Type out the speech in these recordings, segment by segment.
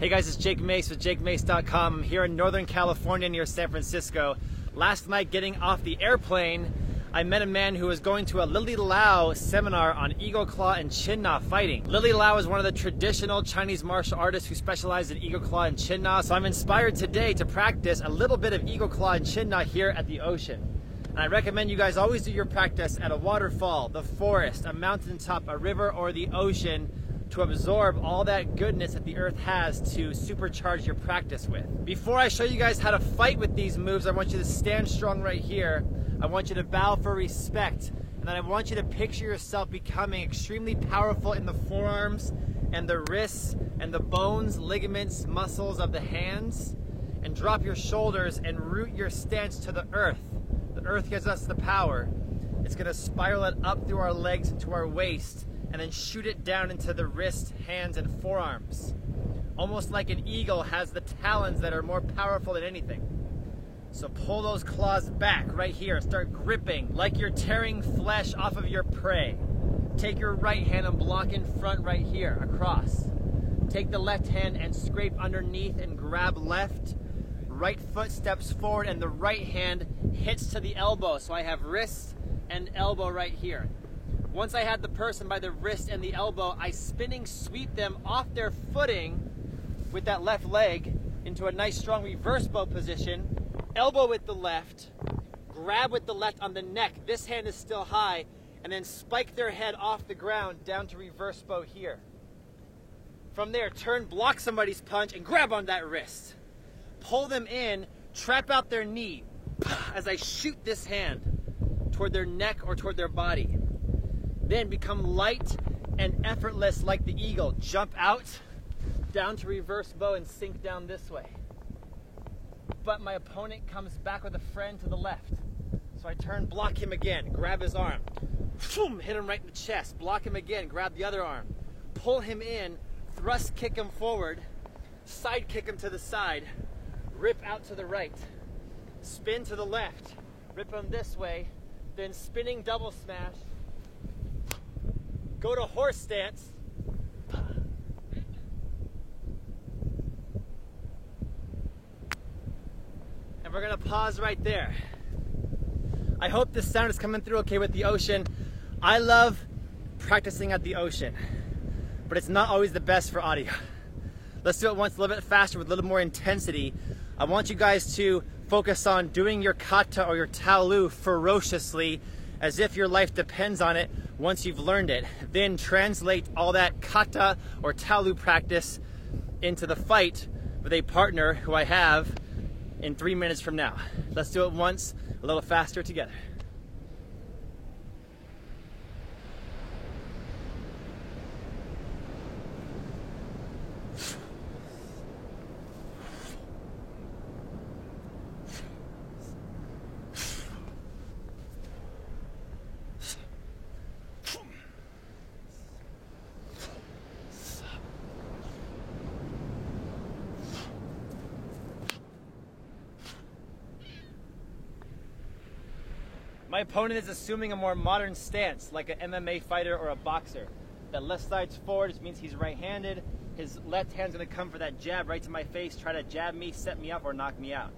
Hey guys, it's Jake Mace with JakeMace.com. I'm here in Northern California near San Francisco. Last night, getting off the airplane, I met a man who was going to a Lily Lau seminar on Eagle Claw and Chin Na fighting. Lily Lau is one of the traditional Chinese martial artists who specialize in Eagle Claw and Chin Na, so I'm inspired today to practice a little bit of Eagle Claw and Chin Na here at the ocean. And I recommend you guys always do your practice at a waterfall, the forest, a mountaintop, a river, or the ocean, to absorb all that goodness that the earth has to supercharge your practice with. Before I show you guys how to fight with these moves, I want you to stand strong right here. I want you to bow for respect. And then I want you to picture yourself becoming extremely powerful in the forearms and the wrists and the bones, ligaments, muscles of the hands. And drop your shoulders and root your stance to the earth. The earth gives us the power. It's gonna spiral it up through our legs into our waist, and then shoot it down into the wrists, hands, and forearms. Almost like an eagle has the talons that are more powerful than anything. So pull those claws back right here. Start gripping like you're tearing flesh off of your prey. Take your right hand and block in front right here, across. Take the left hand and scrape underneath and grab left. Right foot steps forward and the right hand hits to the elbow. So I have wrist and elbow right here. Once I had the person by the wrist and the elbow, I spinning sweep them off their footing with that left leg into a nice strong reverse bow position. Elbow with the left, grab with the left on the neck. This hand is still high, and then spike their head off the ground down to reverse bow here. From there, turn, block somebody's punch, and grab on that wrist. Pull them in, trap out their knee as I shoot this hand toward their neck or toward their body. Then become light and effortless like the eagle. Jump out, down to reverse bow and sink down this way. But my opponent comes back with a friend to the left. So I turn, block him again, grab his arm. Hit him right in the chest, block him again, grab the other arm. Pull him in, thrust kick him forward, side kick him to the side, rip out to the right, spin to the left, rip him this way, then spinning double smash, go to horse stance. And we're gonna pause right there. I hope this sound is coming through okay with the ocean. I love practicing at the ocean, but it's not always the best for audio. Let's do it once a little bit faster with a little more intensity. I want you guys to focus on doing your Kata or your Taolu ferociously, as if your life depends on it once you've learned it. Then translate all that Kata or Taolu practice into the fight with a partner who I have in 3 minutes from now. Let's do it once, a little faster together. My opponent is assuming a more modern stance, like an MMA fighter or a boxer. That left side's forward, which means he's right-handed. His left hand's gonna come for that jab right to my face, try to jab me, set me up, or knock me out.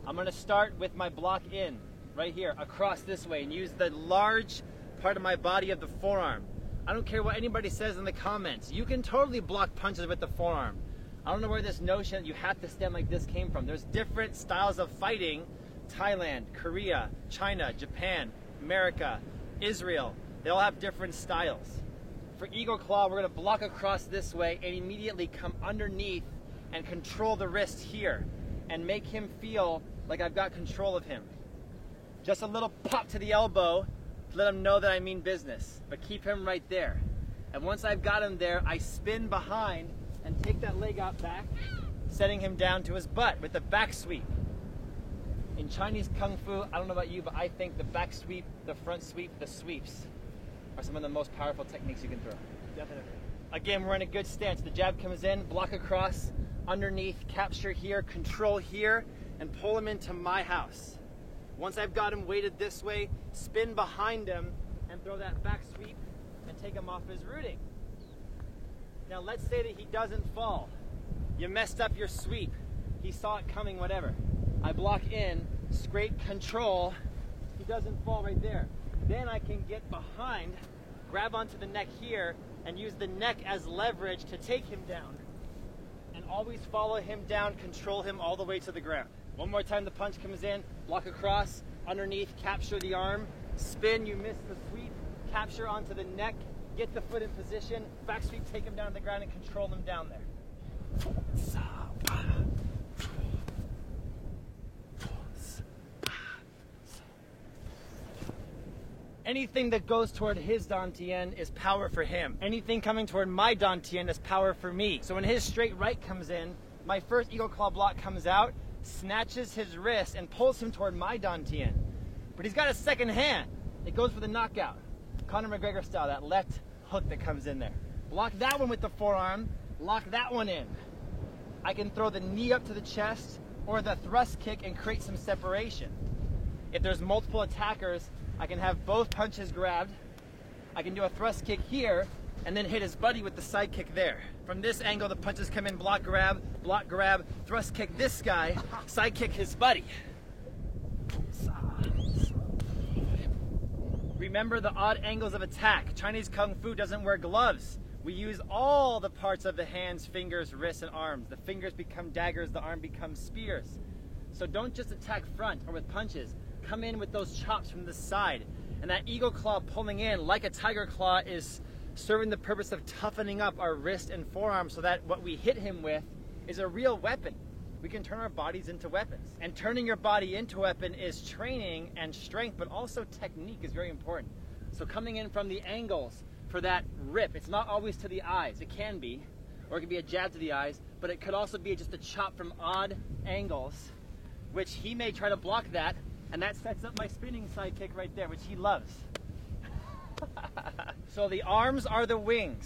I'm gonna start with my block in, right here, across this way, and use the large part of my body of the forearm. I don't care what anybody says in the comments. You can totally block punches with the forearm. I don't know where this notion that you have to stand like this came from. There's different styles of fighting. Thailand, Korea, China, Japan, America, Israel, they all have different styles. For Eagle Claw, we're gonna block across this way and immediately come underneath and control the wrist here and make him feel like I've got control of him. Just a little pop to the elbow to let him know that I mean business, but keep him right there. And once I've got him there, I spin behind and take that leg out back, setting him down to his butt with the back sweep. In Chinese Kung Fu, I don't know about you, but I think the back sweep, the front sweep, the sweeps are some of the most powerful techniques you can throw. Definitely. Again, we're in a good stance. The jab comes in, block across, underneath, capture here, control here, and pull him into my house. Once I've got him weighted this way, spin behind him and throw that back sweep and take him off his rooting. Now let's say that he doesn't fall. You messed up your sweep. He saw it coming, whatever. I block in, scrape, control. He doesn't fall right there. Then I can get behind, grab onto the neck here, and use the neck as leverage to take him down. And always follow him down, control him all the way to the ground. One more time the punch comes in, block across, underneath, capture the arm, spin, you miss the sweep, capture onto the neck, get the foot in position, back sweep, take him down to the ground and control him down there. Anything that goes toward his dantian is power for him. Anything coming toward my dantian is power for me. So when his straight right comes in, my first eagle claw block comes out, snatches his wrist and pulls him toward my dantian. But he's got a second hand. It goes for the knockout. Conor McGregor style, that left hook that comes in there. Block that one with the forearm, lock that one in. I can throw the knee up to the chest or the thrust kick and create some separation. If there's multiple attackers, I can have both punches grabbed. I can do a thrust kick here and then hit his buddy with the side kick there. From this angle, the punches come in, block, grab, thrust kick this guy, side kick his buddy. Remember the odd angles of attack. Chinese Kung Fu doesn't wear gloves. We use all the parts of the hands, fingers, wrists, and arms. The fingers become daggers, the arm becomes spears. So don't just attack front or with punches. Come in with those chops from the side. And that eagle claw pulling in like a tiger claw is serving the purpose of toughening up our wrist and forearm so that what we hit him with is a real weapon. We can turn our bodies into weapons. And turning your body into a weapon is training and strength, but also technique is very important. So coming in from the angles for that rip, it's not always to the eyes. It can be, or it can be a jab to the eyes, but it could also be just a chop from odd angles, which he may try to block that, and that sets up my spinning side kick right there, which he loves. So the arms are the wings.